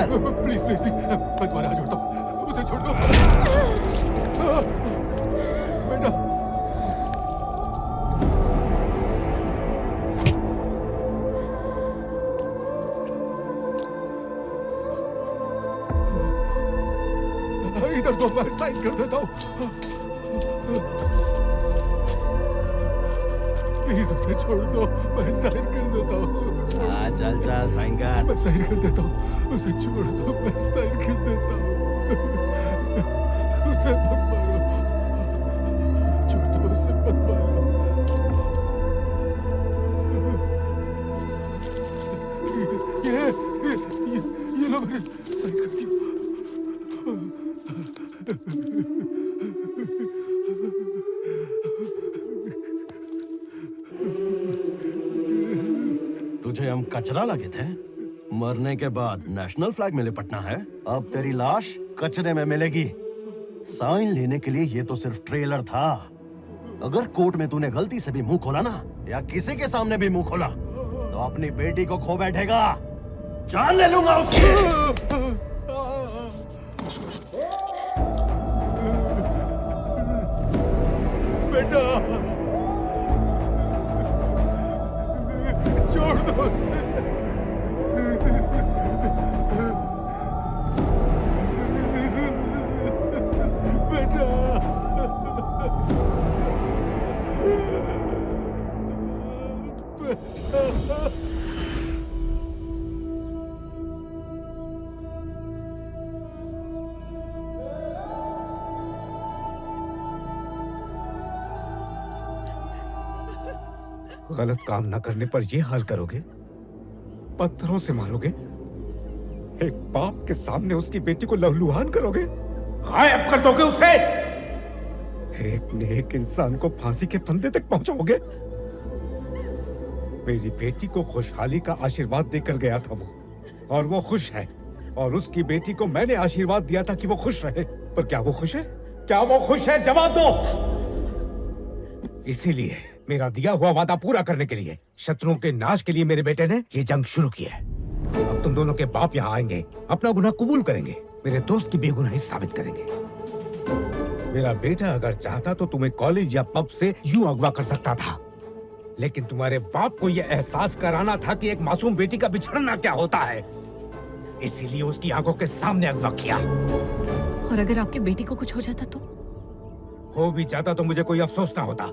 कर। Please please please, मैं तुम्हारे हाथ जोड़ता हूँ, उसे छोड़ दो बेटा। इधर दो, मैं साइन कर देता हूँ। प्लीज उसे छोड़ दो, मैं साइन कर देता हूँ। चल चल साइन कर। मैं साइन कर देता हूँ, उसे छोड़ दो, मैं साइन कर देता हूँ। उसे मत मारो, छोड़ दो, उसे मत मारो। ये लो, मैंने साइन कर दिया। तुझे हम कचरा लगे थे? मरने के बाद नेशनल फ्लैग में लिपटना है? अब तेरी लाश कचरे में मिलेगी। साइन लेने के लिए ये तो सिर्फ ट्रेलर था। अगर कोर्ट में तूने गलती से भी मुंह खोला ना, या किसी के सामने भी मुंह खोला, तो अपनी बेटी को खो बैठेगा। जान ले लूंगा उसकी। बेटा, छोड़ दो उसे। बेटा, बेटा। गलत काम ना करने पर ये हाल करोगे? पत्थरों से मारोगे? एक बाप के सामने उसकी बेटी को लहूलुहान करोगे? गायब कर दोगे उसे? एक नेक इंसान को फांसी के फंदे तक पहुंचाओगे? मेरी बेटी को खुशहाली का आशीर्वाद देकर गया था वो, और वो खुश है। और उसकी बेटी को मैंने आशीर्वाद दिया था कि वो खुश रहे, पर क्या वो खुश है? क्या वो खुश है? जवाब दो। इसीलिए मेरा दिया हुआ वादा पूरा करने के लिए, शत्रुओं के नाश के लिए मेरे बेटे ने ये जंग शुरू की है। अब तुम दोनों के बाप यहाँ आएंगे, अपना गुनाह कबूल करेंगे, मेरे दोस्त की बेगुनाही साबित करेंगे। मेरा बेटा अगर चाहता तो तुम्हें कॉलेज या पब से यूं अगवा कर सकता था, लेकिन तुम्हारे बाप को यह एहसास कराना था कि एक मासूम बेटी का बिछड़ना क्या होता है, इसीलिए उसकी आंखों के सामने अगवा किया। और अगर आपकी बेटी को कुछ हो जाता तो? हो भी जाता तो मुझे कोई अफसोस ना होता,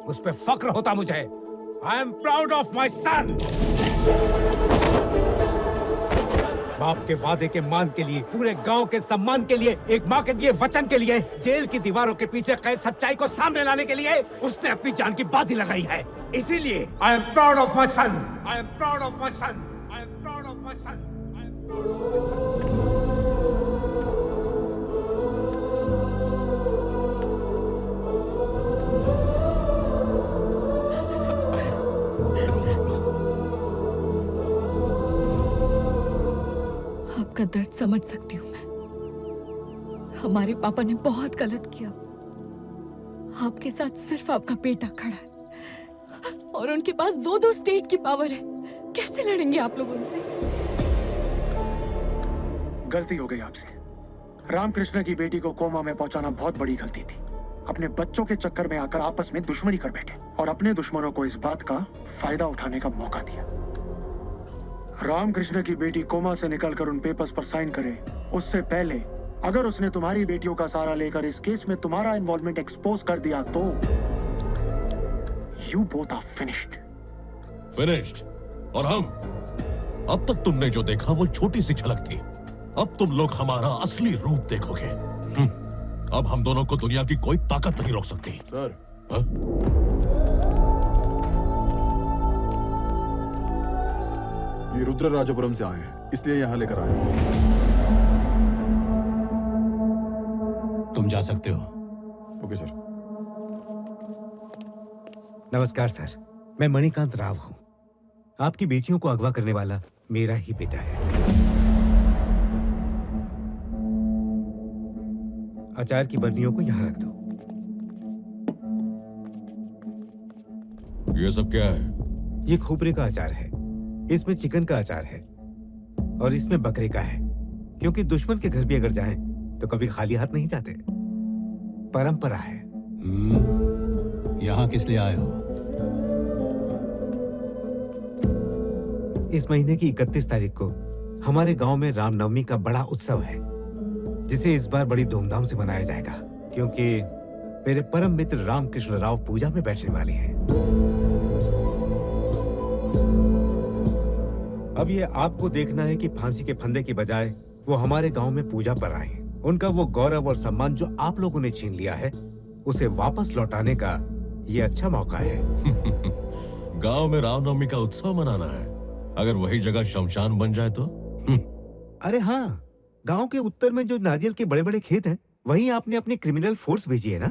उस पे फक्र होता मुझे। I am proud of my son. बाप के वादे के मान के लिए, पूरे गांव के सम्मान के लिए, एक माँ के दिए वचन के लिए, जेल की दीवारों के पीछे कैद सच्चाई को सामने लाने के लिए उसने अपनी जान की बाजी लगाई है। इसीलिए I am proud of my son. I am proud of my son. I am proud of my son. आपका दर्द समझ सकती हूँ मैं। हमारे पापा ने बहुत गलत किया। आपके साथ सिर्फ आपका बेटा खड़ा है और उनके पास दो स्टेट की पावर है। कैसे लड़ेंगे आप लोग उनसे? गलती हो गई आपसे। रामकृष्ण की बेटी को कोमा में पहुंचाना बहुत बड़ी गलती थी। अपने बच्चों के चक्कर में आकर आपस में दुश्मनी कर बैठे और अपने दुश्मनों को इस बात का फायदा उठाने का मौका दिया। रामकृष्ण की बेटी कोमा से निकलकर उन पेपर्स पर साइन करे उससे पहले अगर उसने तुम्हारी बेटियों का सहारा लेकर इस केस में तुम्हारा इन्वॉल्वमेंट एक्सपोज कर दिया तो you both are finished. Finished. और हम? अब तक तुमने जो देखा वो छोटी सी झलक थी। अब तुम लोग हमारा असली रूप देखोगे। अब हम दोनों को दुनिया की कोई ताकत नहीं रोक सकती। सर, ये रुद्र राजपुरम से आए हैं, इसलिए यहाँ लेकर आए। तुम जा सकते हो। Okay sir. नमस्कार सर, मैं मणिकांत राव हूँ। आपकी बेटियों को अगवा करने वाला मेरा ही बेटा है। अचार की बर्नियों को यहाँ रख दो। ये सब क्या है? ये खोपरे का अचार है, इसमें चिकन का अचार है और इसमें बकरे का है। क्योंकि दुश्मन के घर भी अगर जाएं तो कभी खाली हाथ नहीं जाते। परंपरा है। यहाँ किस लिए आए हो? इस महीने की 31 तारीख को हमारे गांव में रामनवमी का बड़ा उत्सव है, जिसे इस बार बड़ी धूमधाम से मनाया जाएगा, क्योंकि मेरे परम मित्र रामकृष्ण राव पूजा में बैठने वाले हैं। अब ये आपको देखना है कि फांसी के फंदे की बजाय वो हमारे गांव में पूजा पर आए। उनका वो गौरव और सम्मान जो आप लोगों ने छीन लिया है, उसे वापस लौटाने का ये अच्छा मौका है। गांव में रामनवमी का उत्सव मनाना है। अगर वही जगह शमशान बन जाए तो? अरे हाँ, गांव के उत्तर में जो नारियल के बड़े बड़े खेत हैं, वहीं आपने अपनी क्रिमिनल फोर्स भेजी है ना?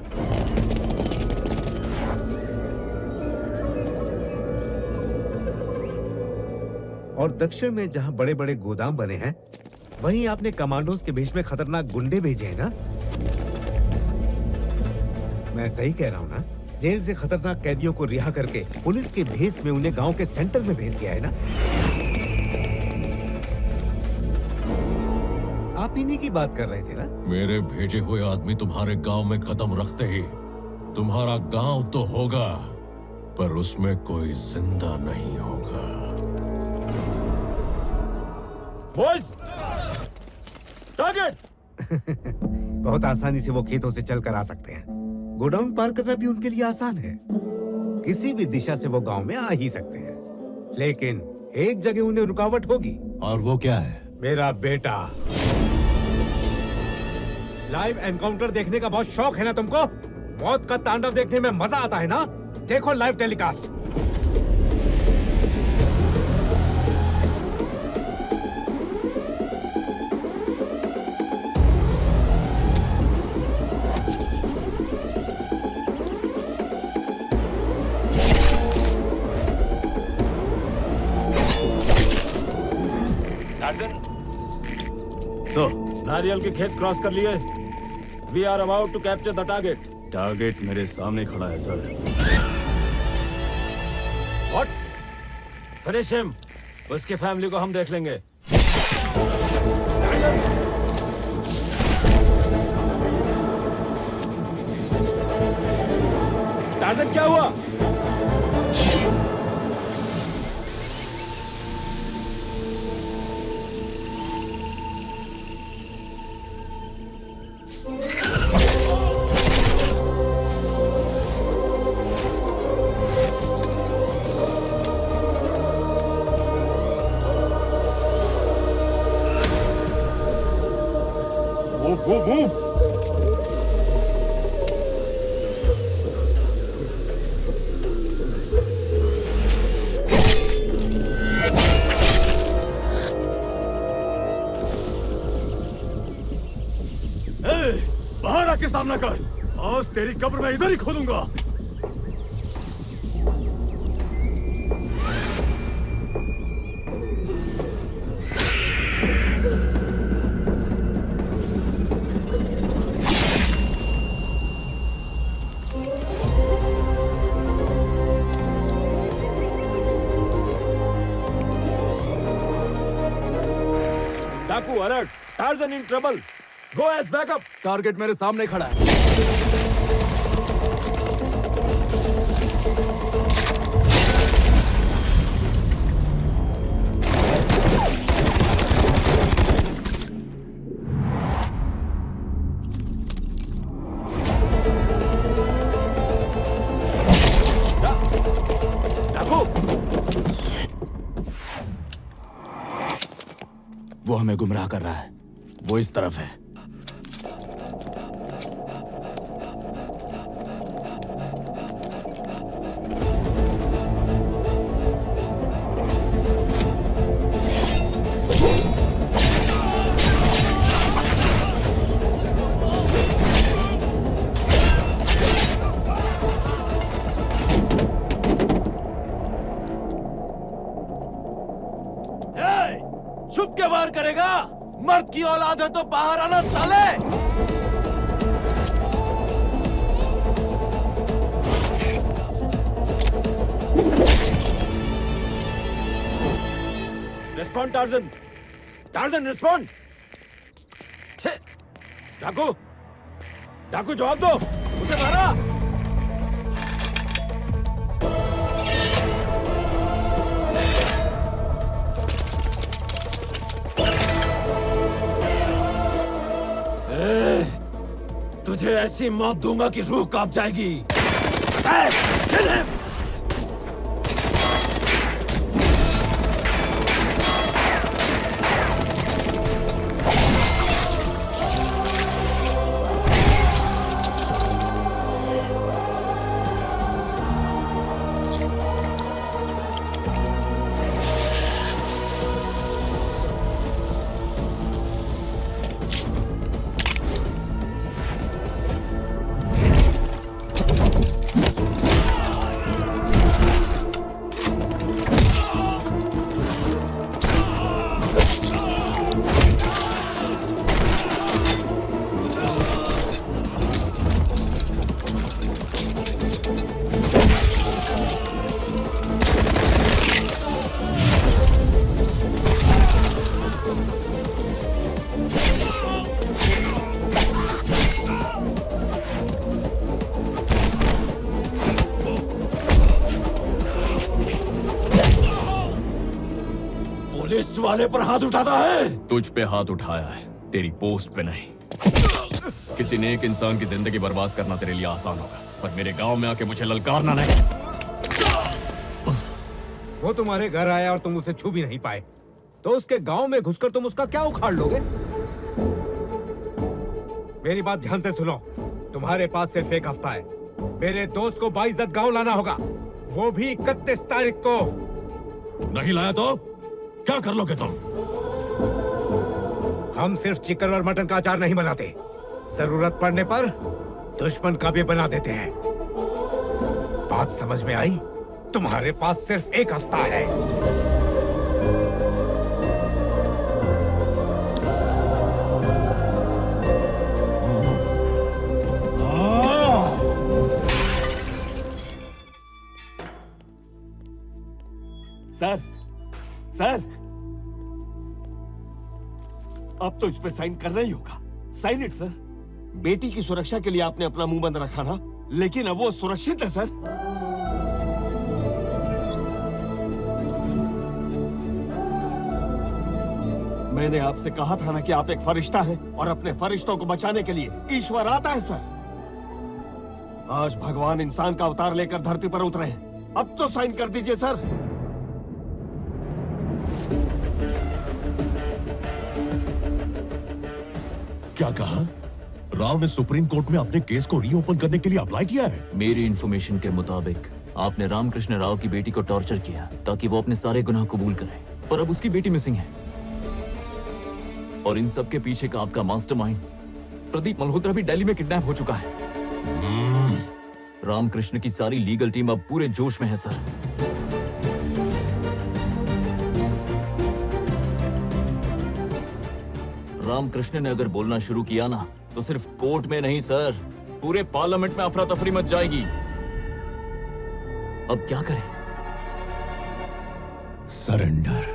और दक्षिण में जहां बड़े बड़े गोदाम बने हैं, वहीं आपने कमांडोज के भेष में खतरनाक गुंडे भेजे हैं ना? मैं सही कह रहा हूं ना? जेल से खतरनाक कैदियों को रिहा करके पुलिस के भेष में उन्हें गांव के सेंटर में भेज दिया है ना? आप इन्हीं की बात कर रहे थे ना? मेरे भेजे हुए आदमी तुम्हारे गांव में कदम रखते ही तुम्हारा गांव तो होगा, पर उसमें कोई जिंदा नहीं होगा। Boys, target! बहुत आसानी से वो खेतों से चलकर आ सकते हैं। गोडाउन पार करना भी उनके लिए आसान है। किसी भी दिशा से वो गांव में आ ही सकते हैं, लेकिन एक जगह उन्हें रुकावट होगी। और वो क्या है? मेरा बेटा। लाइव एनकाउंटर देखने का बहुत शौक है ना तुमको? मौत का तांडव देखने में मजा आता है ना? देखो लाइव टेलीकास्ट। सो नारियल के खेत क्रॉस कर लिए। We are about to capture the target. Target मेरे सामने खड़ा है सर। व्हाट? Finish him. उसकी फैमिली को हम देख लेंगे। टार्जन, क्या हुआ? Move! बाहर आके सामना कर। आज तेरी कब्र मैं इधर ही खोदूंगा। डाकू alert! Tarzan in trouble! Go as backup! Target मेरे सामने खड़ा है। डाकू! वो हमें गुमराह कर रहा है। वो इस तरफ है। छुप के वार करेगा? मर्द की औलाद है तो बाहर आना साले! Respond torsion! Torsion respond! डाकू, डाकू जवाब दो, उसे मारा। तुझे ऐसी मौत दूंगा कि रूह कांप जाएगी। kill him! पुलिस वाले पर हाथ उठाता है। तुझ पे हाथ उठाया है, तेरी पोस्ट पे नहीं। किसी नेक इंसान की जिंदगी बर्बाद करना तेरे लिए आसान होगा, पर मेरे गांव में आके मुझे ललकारना नहीं। वो तुम्हारे घर आया और तुम उसे छू भी नहीं पाए, तो उसके गांव में घुसकर तुम उसका क्या उखाड़ लोगे? मेरी बात ध्यान से सुनो, तुम्हारे पास सिर्फ एक हफ्ता है। मेरे दोस्त को बाइज्जत गांव लाना होगा, वो भी 31 तारीख को। नहीं लाया तो क्या कर लोगे तुम? हम सिर्फ चिकन और मटन का अचार नहीं बनाते, जरूरत पड़ने पर दुश्मन का भी बना देते हैं। बात समझ में आई? तुम्हारे पास सिर्फ एक हफ्ता है। सर, सर, अब तो इस पे साइन करना ही होगा। Sign it sir. बेटी की सुरक्षा के लिए आपने अपना मुंह बंद रखा ना, लेकिन अब वो सुरक्षित है सर। मैंने आपसे कहा था ना कि आप एक फरिश्ता हैं और अपने फरिश्तों को बचाने के लिए ईश्वर आता है सर। आज भगवान इंसान का अवतार लेकर धरती पर उतरे हैं। अब तो साइन कर दीजिए सर। क्या कहा? राव ने सुप्रीम कोर्ट में अपने केस को रीओपन करने के लिए अप्लाई किया है। मेरी इन्फॉर्मेशन के मुताबिक आपने रामकृष्ण राव की बेटी को टॉर्चर किया ताकि वो अपने सारे गुनाह कबूल करे, पर अब उसकी बेटी मिसिंग है। और इन सब के पीछे का आपका मास्टरमाइंड प्रदीप मल्होत्रा भी दिल्ली में किडनैप हो चुका है। रामकृष्ण की सारी लीगल टीम अब पूरे जोश में है सर। रामकृष्ण ने अगर बोलना शुरू किया ना, तो सिर्फ कोर्ट में नहीं सर, पूरे पार्लियामेंट में अफरा तफरी मच जाएगी। अब क्या करें? सरेंडर।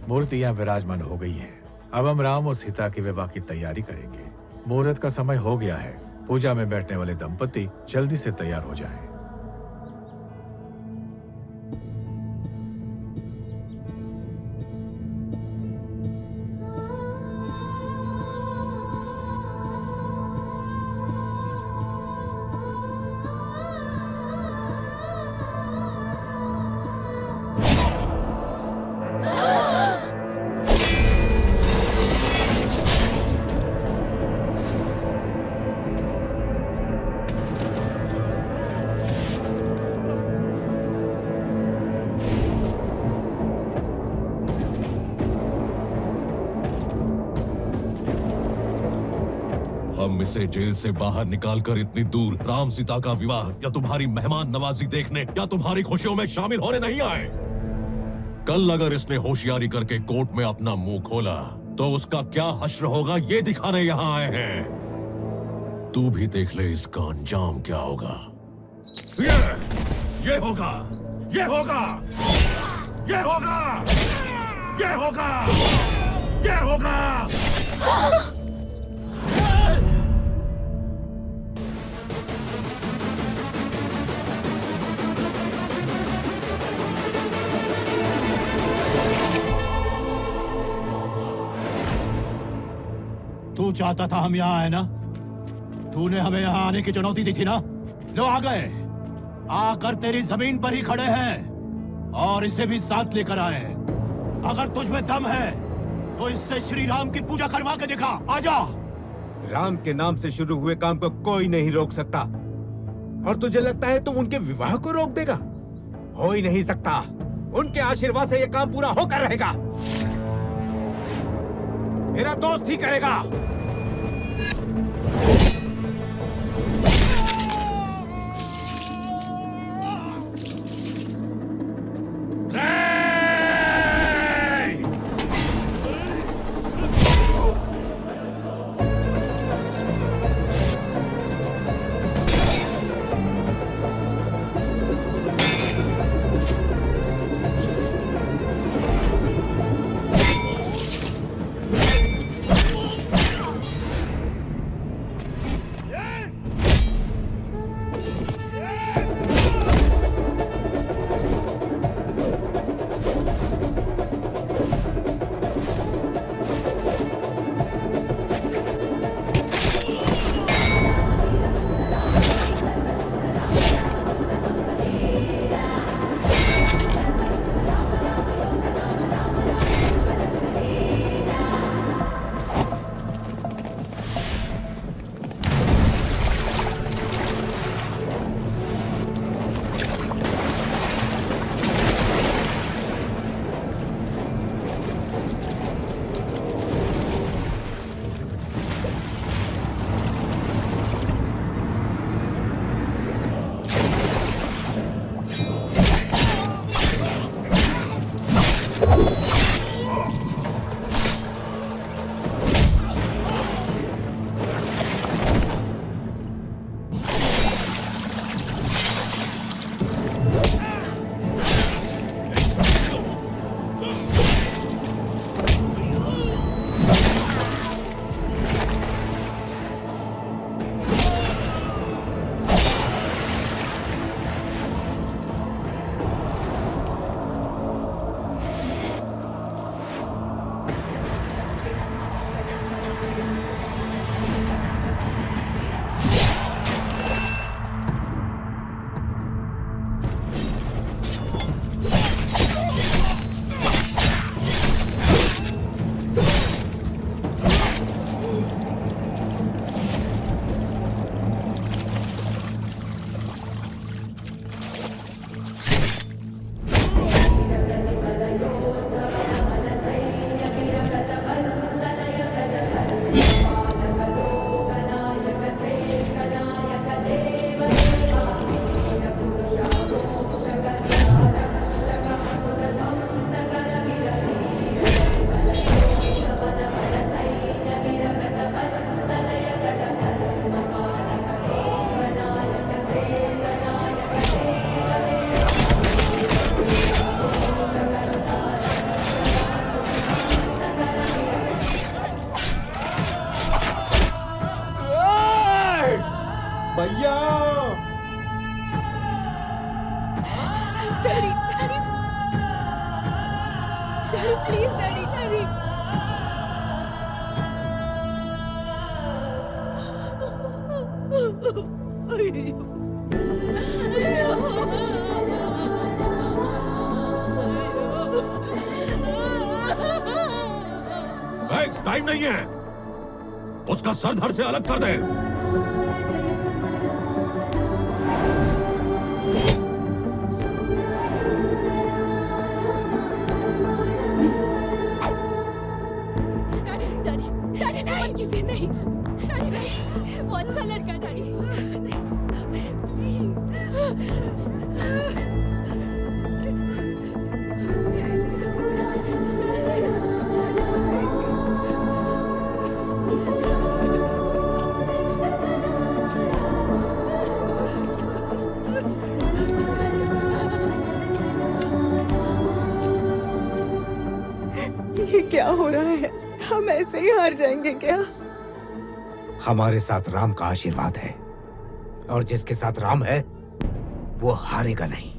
मूर्तियां विराजमान हो गई हैं। अब हम राम और सीता के विवाह की तैयारी करेंगे। मुहूर्त का समय हो गया है। पूजा में बैठने वाले दंपति जल्दी से तैयार हो जाएं। हम इसे जेल से बाहर निकालकर इतनी दूर राम सीता का विवाह या तुम्हारी मेहमान नवाजी देखने या तुम्हारी खुशियों में शामिल होने नहीं आए। कल अगर इसने होशियारी करके कोर्ट में अपना मुंह खोला तो उसका क्या हश्र होगा ये दिखाने यहाँ आए हैं। तू भी देख ले इसका अंजाम क्या होगा। ये होगा, ये होगा, ये होगा, ये होगा, ये होगा। तू चाहता था हम यहाँ आए ना? तूने हमें यहाँ आने की चुनौती दी थी ना? लो आ गए, आकर तेरी जमीन पर ही खड़े हैं और इसे भी साथ लेकर आए। अगर तुझ में दम है तो इससे श्री राम की पूजा करवा के दिखा। आजा। राम के नाम से शुरू हुए काम को कोई नहीं रोक सकता, और तुझे लगता है तुम उनके विवाह को रोक देगा? हो ही नहीं सकता। उनके आशीर्वाद से यह काम पूरा होकर रहेगा। मेरा दोस्त ही करेगा। भैया daddy, daddy, daddy, please daddy, daddy. Time नहीं है, उसका सर धड़ से अलग कर दे। डैडी, डैडी, डैडी, नहीं कीजिए, नहीं, डैडी, नहीं। अच्छा लड़का डैडी। ये क्या हो रहा है? हम ऐसे ही हार जाएंगे क्या? हमारे साथ राम का आशीर्वाद है और जिसके साथ राम है वो हारेगा नहीं।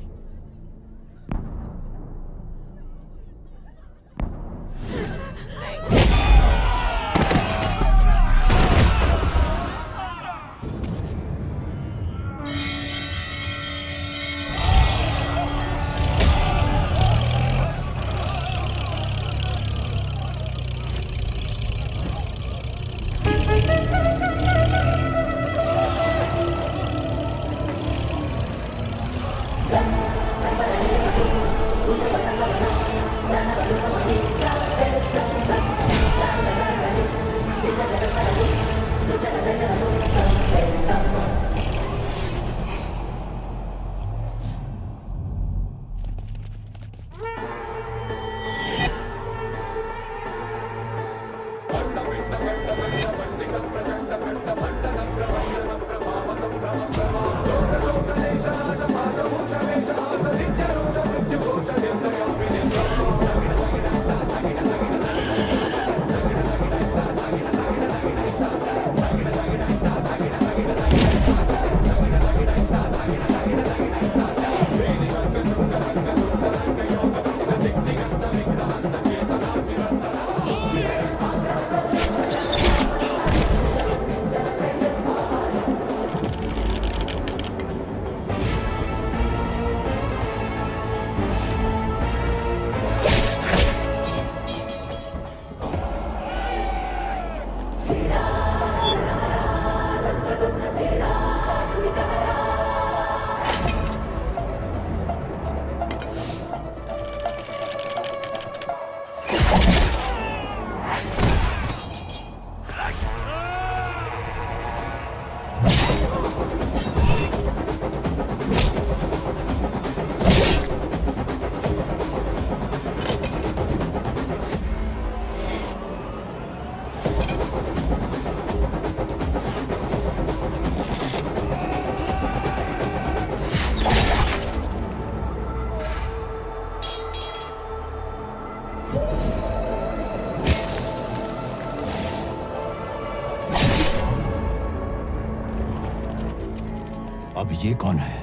अब ये कौन है?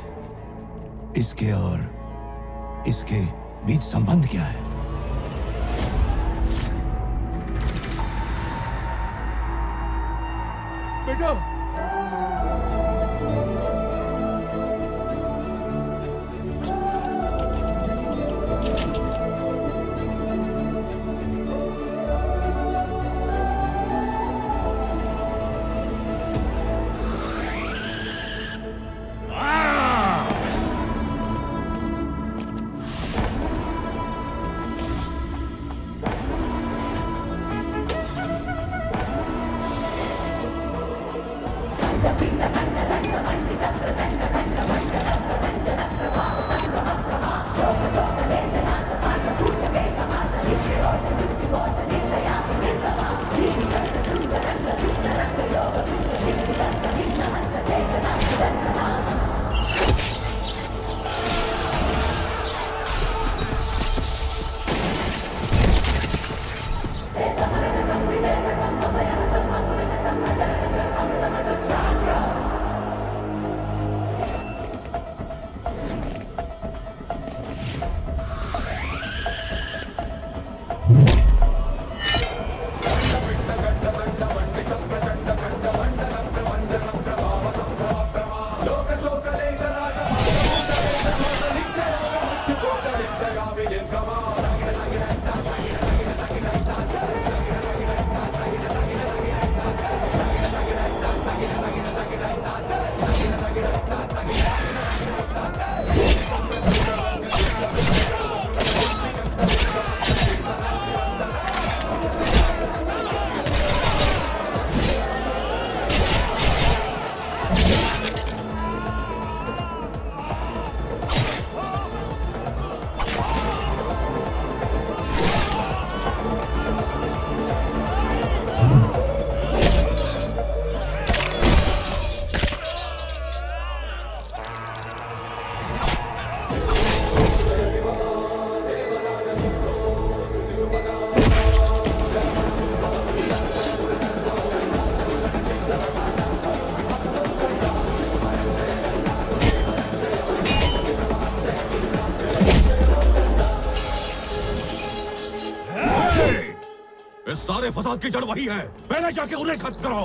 इसके और इसके बीच संबंध क्या है? बेटा, इस सारे फसाद की जड़ वही है। पहले जाके उन्हें खत्म करो।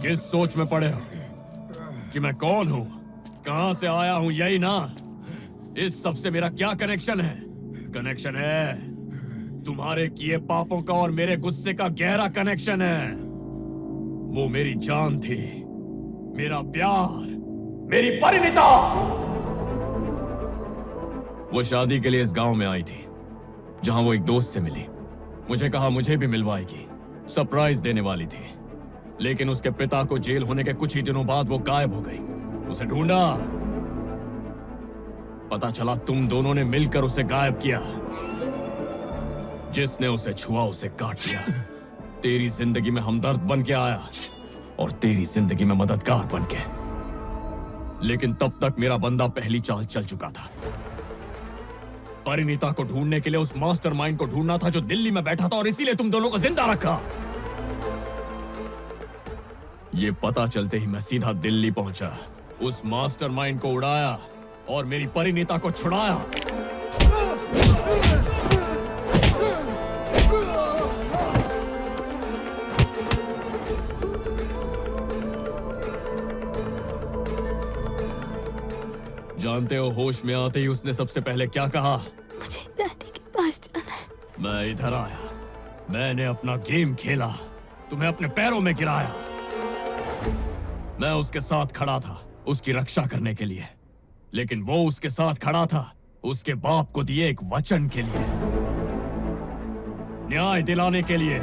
किस सोच में पड़े हो कि मैं कौन हूं, कहां से आया हूं, यही ना? इस सब से मेरा क्या कनेक्शन है? कनेक्शन है तुम्हारे किए पापों का और मेरे गुस्से का गहरा कनेक्शन है। वो मेरी जान थी, मेरा प्यार, मेरी परिणीता। वो शादी के लिए इस गांव में आई थी, जहां वो एक दोस्त से मिली। मुझे कहा मुझे भी मिलवाएगी, सरप्राइज देने वाली थी। लेकिन उसके पिता को जेल होने के कुछ ही दिनों बाद वो गायब हो गई। उसे ढूंढा, पता चला तुम दोनों ने मिलकर उसे गायब किया। जिसने उसे छुआ उसे काट दिया। तेरी जिंदगी में हमदर्द बन के आया और तेरी जिंदगी में मददगार बन के। लेकिन तब तक मेरा बंदा पहली चाल चल चुका था। परिणीता को ढूंढने के लिए उस मास्टरमाइंड को ढूंढना था जो दिल्ली में बैठा था, और इसीलिए तुम दोनों को जिंदा रखा। ये पता चलते ही मैं सीधा दिल्ली पहुंचा, उस मास्टरमाइंड को उड़ाया और मेरी परिणीता को छुड़ाया। जानते हो होश में आते ही उसने सबसे पहले क्या कहा? मुझे डैडी के पास जाना है। मैं इधर आया, मैंने अपना गेम खेला, तुम्हें अपने पैरों में गिराया। मैं उसके साथ खड़ा था उसकी रक्षा करने के लिए, लेकिन वो उसके साथ खड़ा था उसके बाप को दिए एक वचन के लिए, न्याय दिलाने के लिए।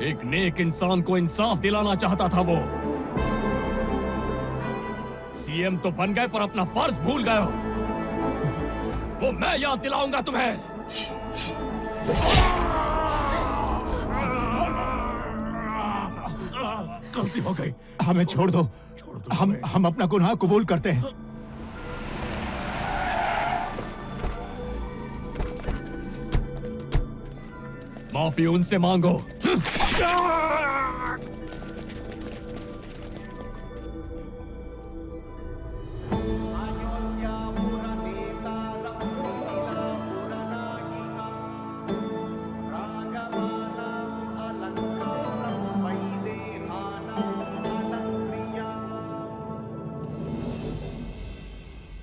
एक नेक इंसान को इंसाफ दिलाना चाहता था वो। सीएम तो बन गए पर अपना फर्ज भूल गए हो। वो मैं याद दिलाऊंगा तुम्हें। गलती हो गई, हमें छोड़ दो। हम अपना गुनाह कबूल करते हैं। माफी उनसे मांगो।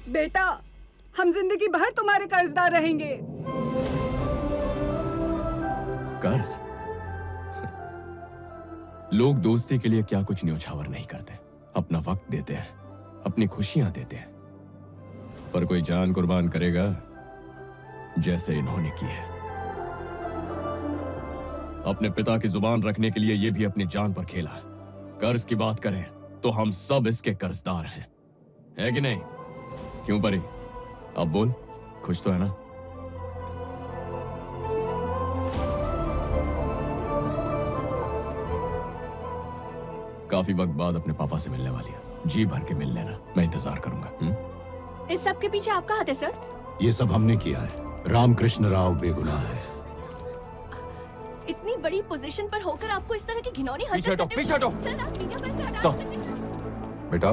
बेटा, हम जिंदगी भर तुम्हारे कर्जदार रहेंगे। कर्ज? लोग दोस्ती के लिए क्या कुछ न्योछावर नहीं करते। अपना वक्त देते हैं, अपनी खुशियां देते हैं, पर कोई जान कुर्बान करेगा जैसे इन्होंने की है। अपने पिता की जुबान रखने के लिए ये भी अपनी जान पर खेला। कर्ज की बात करें तो हम सब इसके कर्जदार हैं, है कि नहीं? क्यों परी, अब बोल, खुश तो है ना? काफी वक्त बाद अपने पापा से मिलने वाली है। जी भर के मिल लेना, मैं इंतजार करूंगा। इस सब के पीछे आपका हाथ है सर? ये सब हमने किया है। रामकृष्ण राव बेगुनाह है। बड़ी पोजीशन पर होकर आपको इस तरह की घिनौनी पीछे हटो, पीछे हटो। सर आप मीडिया पर से हटा सर। सकते हैं, बेटा,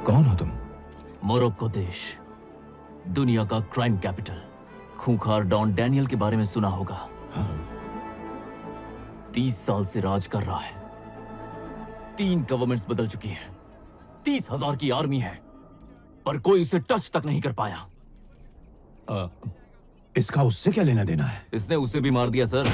कौन हो तुम? मोरक्को देश, दुनिया का क्राइम कैपिटल। खूंखार डॉन डैनियल के बारे में सुना होगा। 30 साल से राज कर रहा है। 3 गवर्नमेंट्स बदल चुकी हैं। 30,000 की आर्मी है, पर कोई उसे टच तक नहीं कर पाया। इसका उससे क्या लेना देना है? इसने उसे भी मार दिया सर।